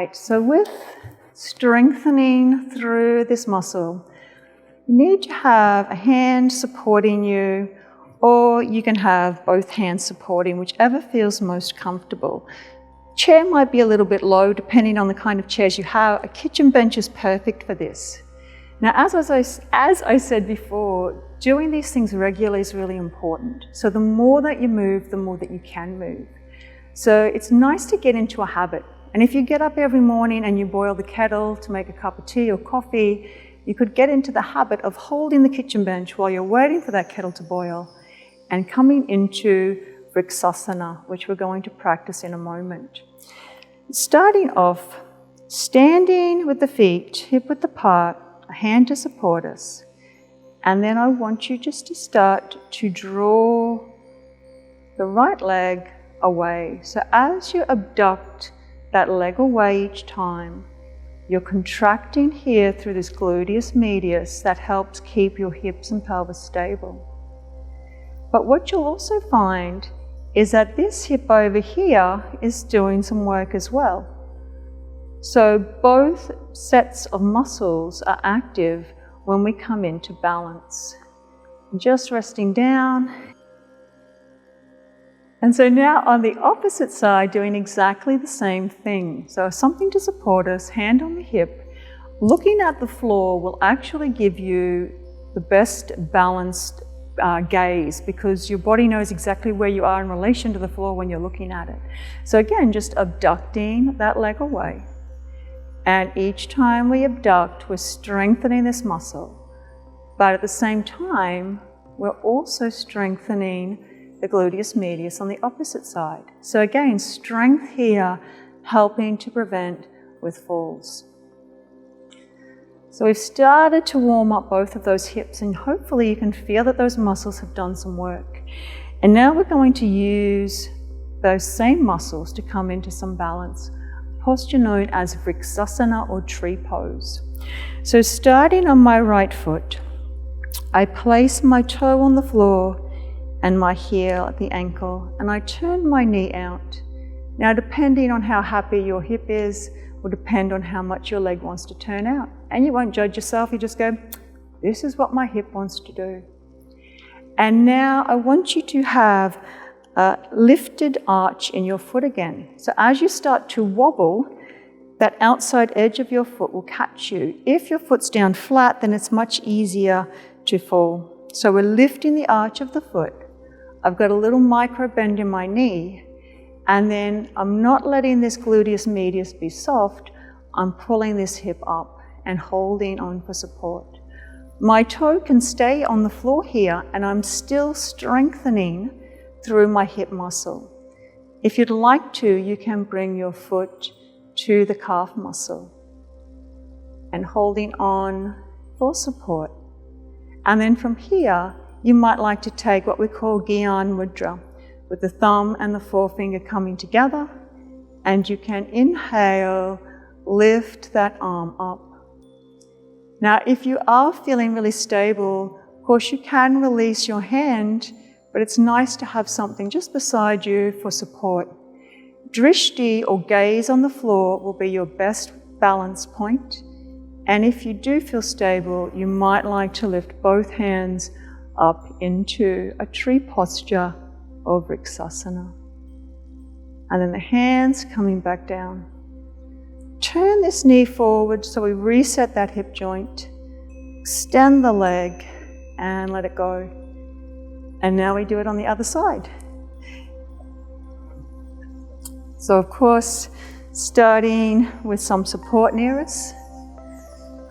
right, so with strengthening through this muscle, you need to have a hand supporting you, or you can have both hands supporting, whichever feels most comfortable. Chair might be a little bit low depending on the kind of chairs you have. A kitchen bench is perfect for this. Now, as I said before, doing these things regularly is really important. So the more that you move, the more that you can move. So it's nice to get into a habit. And if you get up every morning and you boil the kettle to make a cup of tea or coffee, you could get into the habit of holding the kitchen bench while you're waiting for that kettle to boil and coming into Relaxation, which we're going to practice in a moment. Starting off, standing with the feet hip-width apart, a hand to support us. And then I want you just to start to draw the right leg away. So as you abduct that leg away each time, you're contracting here through this gluteus medius that helps keep your hips and pelvis stable. But what you'll also find is that this hip over here is doing some work as well. So both sets of muscles are active when we come into balance. Just resting down. And so now on the opposite side, doing exactly the same thing. So something to support us, hand on the hip. Looking at the floor will actually give you the best balanced gaze, because your body knows exactly where you are in relation to the floor when you're looking at it. So again, just abducting that leg away. And each time we abduct, we're strengthening this muscle. But at the same time, we're also strengthening the gluteus medius on the opposite side. So again, strength here, helping to prevent with falls. So we've started to warm up both of those hips, and hopefully you can feel that those muscles have done some work. And now we're going to use those same muscles to come into some balance, a posture known as Relaxation or tree pose. So starting on my right foot, I place my toe on the floor and my heel at the ankle, and I turn my knee out. Now, depending on how happy your hip is, will depend on how much your leg wants to turn out. And you won't judge yourself, you just go, this is what my hip wants to do. And now I want you to have a lifted arch in your foot again. So as you start to wobble, that outside edge of your foot will catch you. If your foot's down flat, then it's much easier to fall. So we're lifting the arch of the foot. I've got a little micro bend in my knee, and then I'm not letting this gluteus medius be soft. I'm pulling this hip up and holding on for support. My toe can stay on the floor here, and I'm still strengthening through my hip muscle. If you'd like to, you can bring your foot to the calf muscle and holding on for support. And then from here, you might like to take what we call Gyan Mudra, with the thumb and the forefinger coming together, and you can inhale, lift that arm up. Now, if you are feeling really stable, of course you can release your hand, but it's nice to have something just beside you for support. Drishti, or gaze on the floor, will be your best balance point. And if you do feel stable, you might like to lift both hands up into a tree posture of Relaxation. And then the hands coming back down. Turn this knee forward so we reset that hip joint. Extend the leg and let it go. And now we do it on the other side. So of course, starting with some support near us.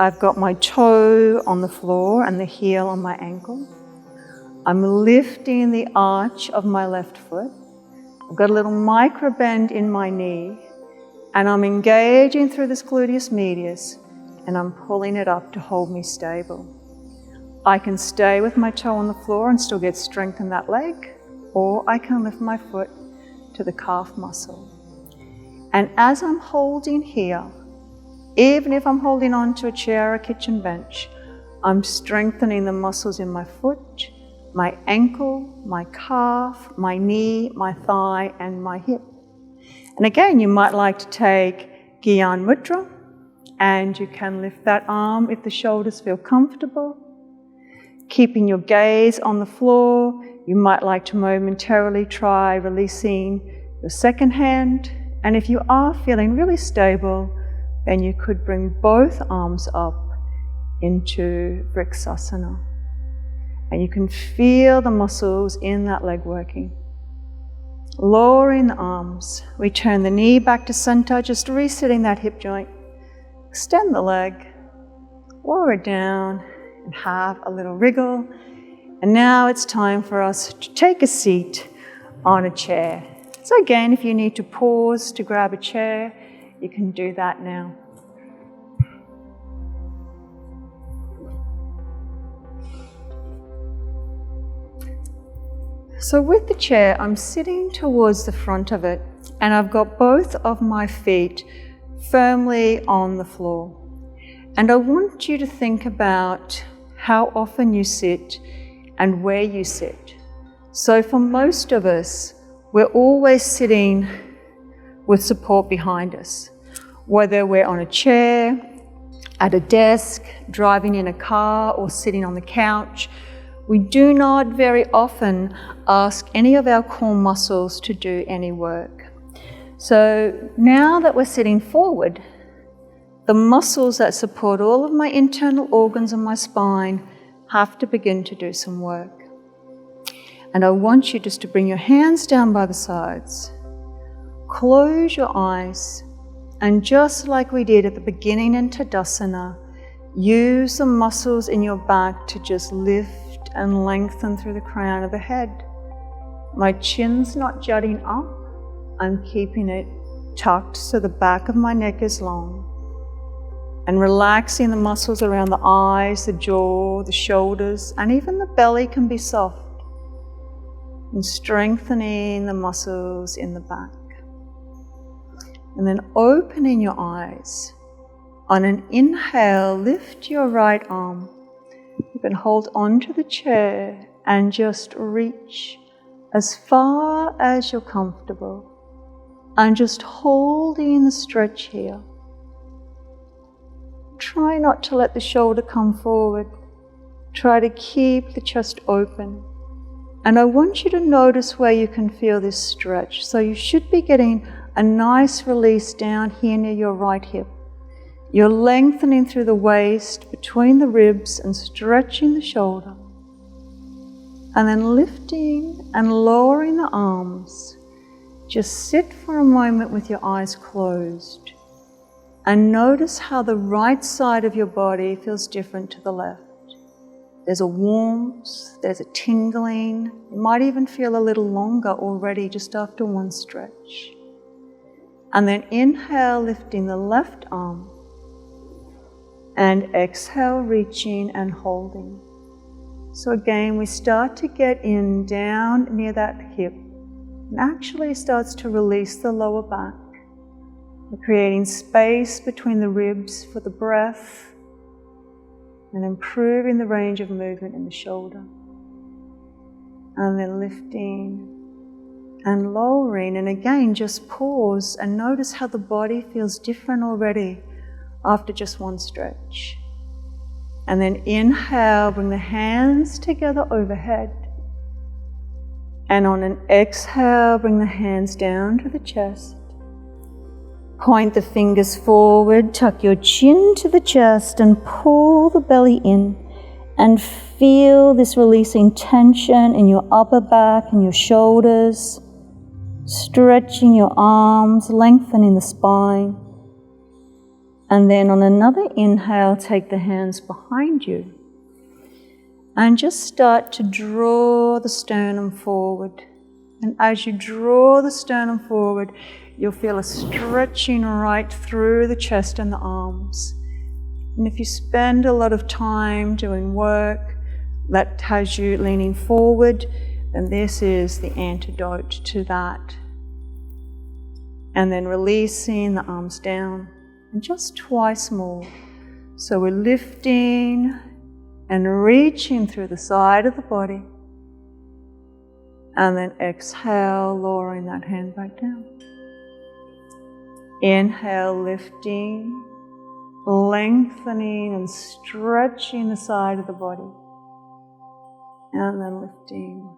I've got my toe on the floor and the heel on my ankle. I'm lifting the arch of my left foot. I've got a little micro bend in my knee, and I'm engaging through this gluteus medius, and I'm pulling it up to hold me stable. I can stay with my toe on the floor and still get strength in that leg, or I can lift my foot to the calf muscle. And as I'm holding here, even if I'm holding on to a chair or a kitchen bench, I'm strengthening the muscles in my foot, my ankle, my calf, my knee, my thigh, and my hip. And again, you might like to take Gyan Mudra, and you can lift that arm if the shoulders feel comfortable. Keeping your gaze on the floor, you might like to momentarily try releasing your second hand, and if you are feeling really stable, then you could bring both arms up into Vriksasana. And you can feel the muscles in that leg working. Lowering the arms, we turn the knee back to center, just resetting that hip joint. Extend the leg, lower it down, and have a little wriggle. And now it's time for us to take a seat on a chair. So again, if you need to pause to grab a chair, you can do that now. So with the chair, I'm sitting towards the front of it, and I've got both of my feet firmly on the floor. And I want you to think about how often you sit and where you sit. So for most of us, we're always sitting with support behind us, whether we're on a chair, at a desk, driving in a car, or sitting on the couch. We do not very often ask any of our core muscles to do any work. So now that we're sitting forward, the muscles that support all of my internal organs and my spine have to begin to do some work. And I want you just to bring your hands down by the sides, close your eyes, and just like we did at the beginning in Tadasana, use the muscles in your back to just lift and lengthen through the crown of the head. My chin's not jutting up, I'm keeping it tucked so the back of my neck is long. And relaxing the muscles around the eyes, the jaw, the shoulders, and even the belly can be soft. And strengthening the muscles in the back. And then opening your eyes. On an inhale, lift your right arm. You can hold onto the chair and just reach as far as you're comfortable. And just holding the stretch here. Try not to let the shoulder come forward. Try to keep the chest open. And I want you to notice where you can feel this stretch. So you should be getting a nice release down here near your right hip. You're lengthening through the waist, between the ribs, and stretching the shoulder. And then lifting and lowering the arms. Just sit for a moment with your eyes closed. And notice how the right side of your body feels different to the left. There's a warmth, there's a tingling. You might even feel a little longer already just after one stretch. And then inhale, lifting the left arm. And exhale, reaching and holding. So again, we start to get in down near that hip. And actually starts to release the lower back. We're creating space between the ribs for the breath. And improving the range of movement in the shoulder. And then lifting and lowering. And again, just pause and notice how the body feels different already after just one stretch. And then inhale, bring the hands together overhead. And on an exhale, bring the hands down to the chest. Point the fingers forward, tuck your chin to the chest and pull the belly in. And feel this releasing tension in your upper back and your shoulders. Stretching your arms, lengthening the spine. And then on another inhale, take the hands behind you. And just start to draw the sternum forward. And as you draw the sternum forward, you'll feel a stretching right through the chest and the arms. And if you spend a lot of time doing work that has you leaning forward, then this is the antidote to that. And then releasing the arms down. And just twice more. So we're lifting and reaching through the side of the body. And then exhale, lowering that hand back down. Inhale, lifting, lengthening and stretching the side of the body. And then lifting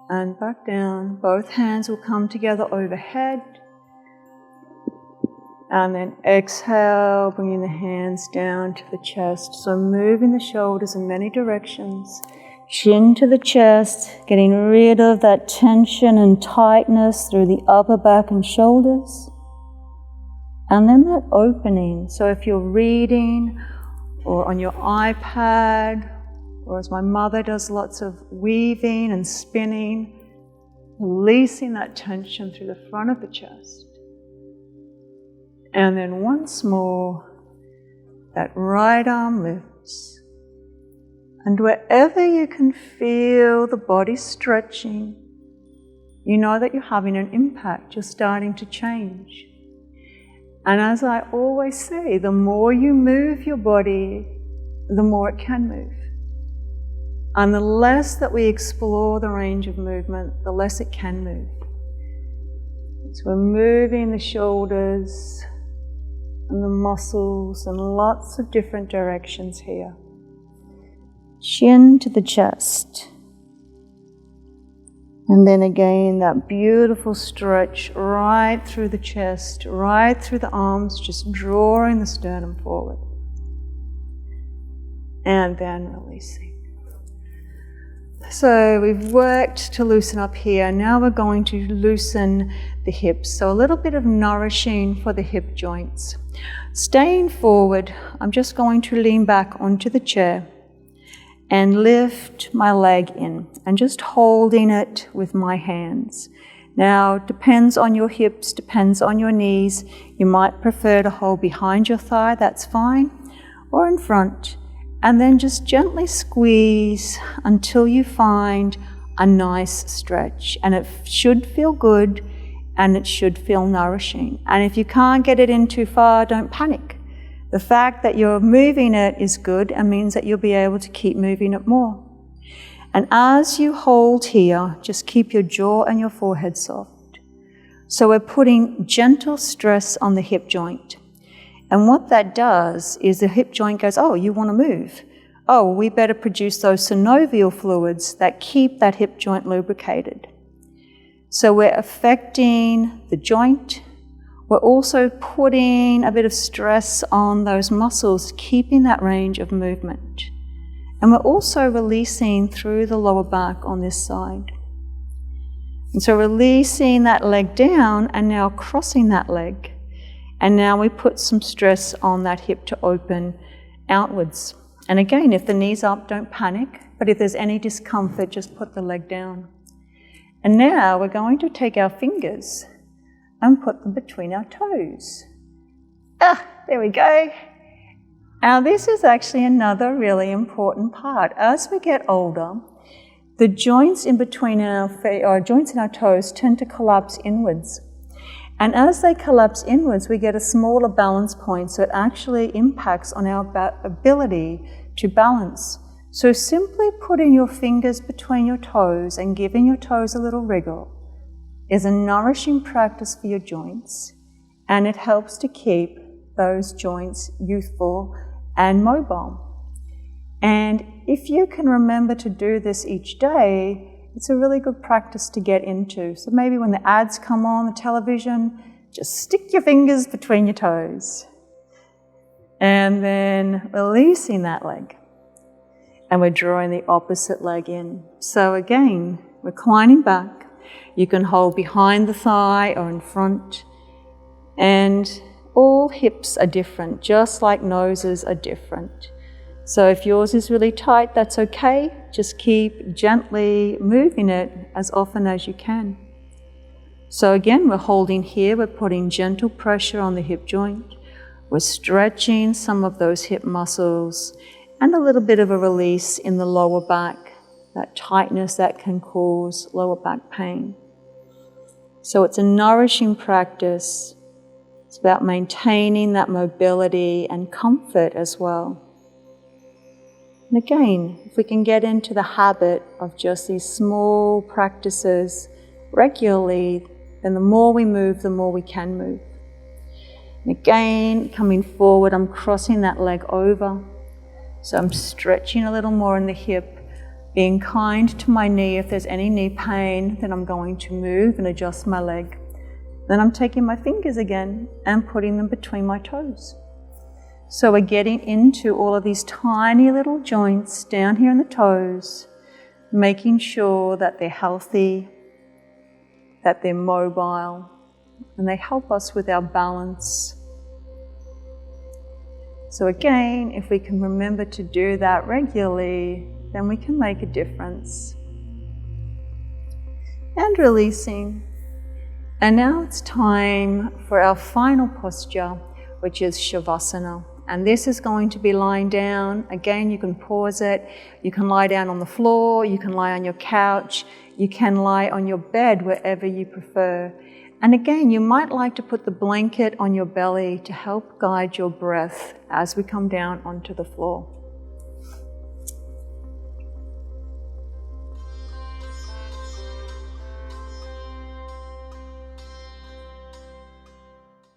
and back down. Both hands will come together overhead. And then exhale, bringing the hands down to the chest. So moving the shoulders in many directions. Chin to the chest, getting rid of that tension and tightness through the upper back and shoulders. And then that opening. So if you're reading or on your iPad, or as my mother does, lots of weaving and spinning, releasing that tension through the front of the chest. And then once more, that right arm lifts. And wherever you can feel the body stretching, you know that you're having an impact, you're starting to change. And as I always say, the more you move your body, the more it can move. And the less that we explore the range of movement, the less it can move. So we're moving the shoulders and the muscles in lots of different directions here. Chin to the chest. And then again, that beautiful stretch right through the chest, right through the arms, just drawing the sternum forward. And then releasing. So we've worked to loosen up here. Now we're going to loosen the hips. So a little bit of nourishing for the hip joints. Staying forward, I'm just going to lean back onto the chair and lift my leg in and just holding it with my hands. Now, depends on your hips, depends on your knees. You might prefer to hold behind your thigh, that's fine, or in front. And then just gently squeeze until you find a nice stretch. And it should feel good and it should feel nourishing. And if you can't get it in too far, don't panic. The fact that you're moving it is good and means that you'll be able to keep moving it more. And as you hold here, just keep your jaw and your forehead soft. So we're putting gentle stress on the hip joint. And what that does is the hip joint goes, oh, you want to move. Oh, we better produce those synovial fluids that keep that hip joint lubricated. So we're affecting the joint. We're also putting a bit of stress on those muscles, keeping that range of movement. And we're also releasing through the lower back on this side. And so releasing that leg down and now crossing that leg. And now we put some stress on that hip to open outwards. And again, if the knee's up, don't panic. But if there's any discomfort, just put the leg down. And now we're going to take our fingers and put them between our toes. There we go. Now this is actually another really important part. As we get older, the joints in between our joints in our toes tend to collapse inwards. And as they collapse inwards, we get a smaller balance point, so it actually impacts on our ability to balance. So simply putting your fingers between your toes and giving your toes a little wriggle is a nourishing practice for your joints, and it helps to keep those joints youthful and mobile. And if you can remember to do this each day, it's a really good practice to get into. So maybe when the ads come on the television, just stick your fingers between your toes. And then releasing that leg. And we're drawing the opposite leg in. So again, reclining back. You can hold behind the thigh or in front. And all hips are different, just like noses are different. So if yours is really tight, that's okay. Just keep gently moving it as often as you can. So again, we're holding here, we're putting gentle pressure on the hip joint. We're stretching some of those hip muscles and a little bit of a release in the lower back, that tightness that can cause lower back pain. So it's a nourishing practice. It's about maintaining that mobility and comfort as well. And again, if we can get into the habit of just these small practices regularly, then the more we move, the more we can move. And again, coming forward, I'm crossing that leg over. So I'm stretching a little more in the hip, being kind to my knee. If there's any knee pain, then I'm going to move and adjust my leg. Then I'm taking my fingers again and putting them between my toes. So we're getting into all of these tiny little joints down here in the toes, making sure that they're healthy, that they're mobile, and they help us with our balance. So again, if we can remember to do that regularly, then we can make a difference. And releasing. And now it's time for our final posture, which is shavasana. And this is going to be lying down. Again, you can pause it. You can lie down on the floor. You can lie on your couch. You can lie on your bed, wherever you prefer. And again, you might like to put the blanket on your belly to help guide your breath as we come down onto the floor.